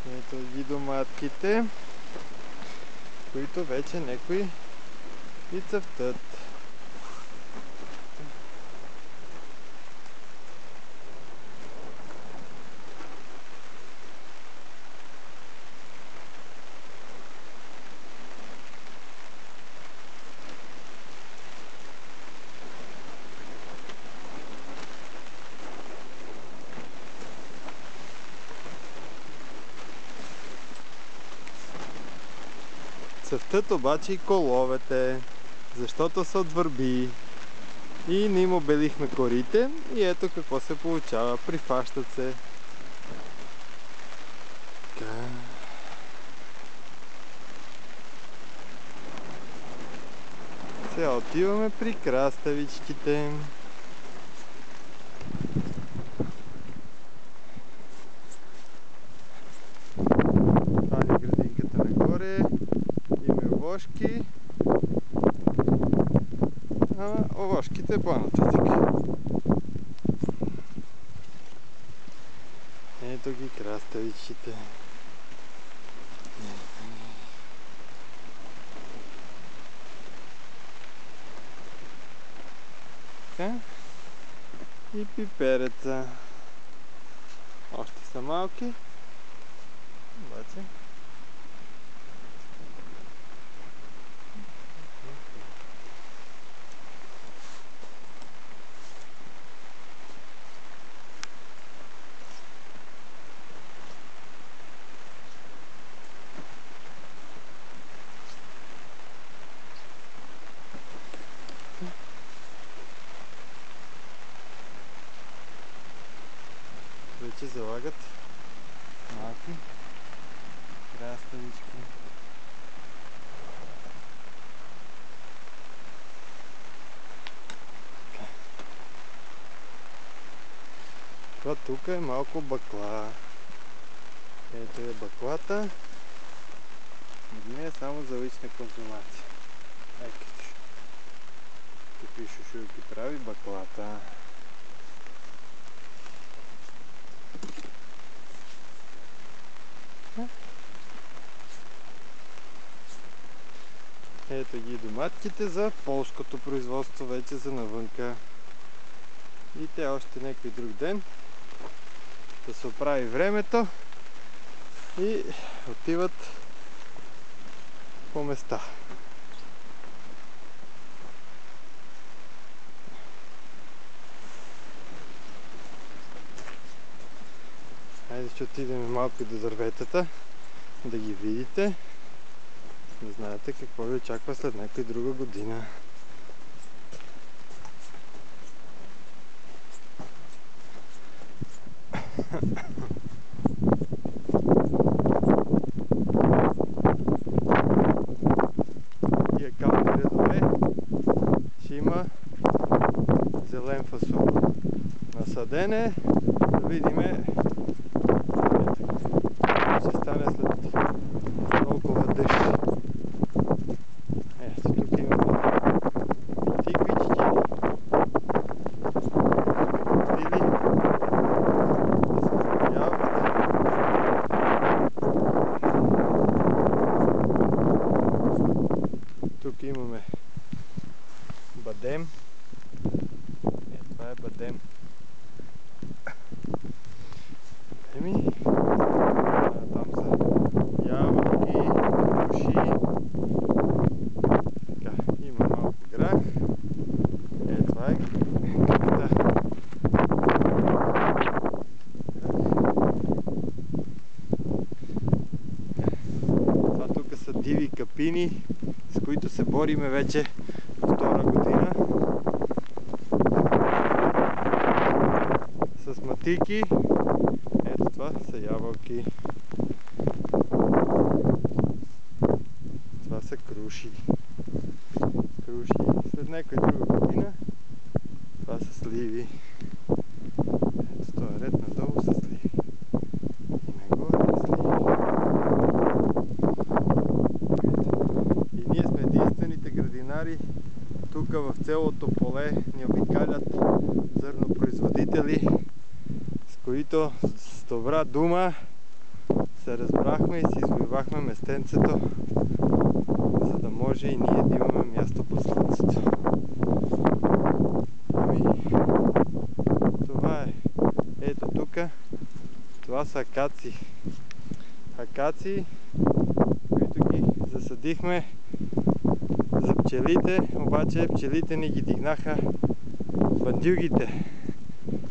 Ето ги доматките, които вече некои и цъфтат. Цъфтат обаче и коловете, защото са от върби. И не им обелихме корите и ето какво се получава. Прифащат се. Така. Сега отиваме при краставичките. Това е градинката нагоре. Има овошки. А овошките по-нататък. Ето ги краставичките. Така. И пипереца. Още са малки. Обаче. Вече залагат малки краставички. Това тук е малко бакла. Ето е баклата. Не е само за лична консумация. Какви шушурки прави баклата. Ето ги доматките за полското производство, вече за навънка. И те още някой друг ден да се оправи времето и отиват по места. Хайде ще отидем малко до дърветата, да ги видите. Не знаете какво ви очаква след някоя друга година. Тия кални редове ще има зелен фасул. Насаден е, да видиме ще стане след толкова дъжд. Ето тук имаме тиквички, пили, да се забавят. Тук имаме бадем. Това е бадем. Бадеми. Там са ябълки, круши. Така, има малко грах. Това е капита. Това тук са диви капини, с които се бориме вече втора година. С матики. Ето това са ябълки. Това са круши. След някоя друга година това са сливи. Ето този ред надолу са сливи. И нагоре сливи. И ние сме единствените градинари тук в цялото поле. Ни обикалят зърнопроизводители, с които с добра дума се разбрахме и си извоювахме местенцето, за да може и ние да имаме място под слънцето. Ами, това е. Ето тук, това са акации. Акации, които ги засадихме за пчелите, обаче пчелите ни ги дигнаха бандюгите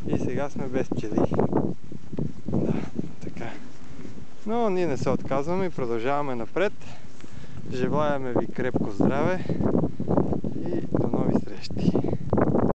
и сега сме без пчели. Да, така. Но ние не се отказваме и продължаваме напред. Желаеме ви крепко здраве и до нови срещи!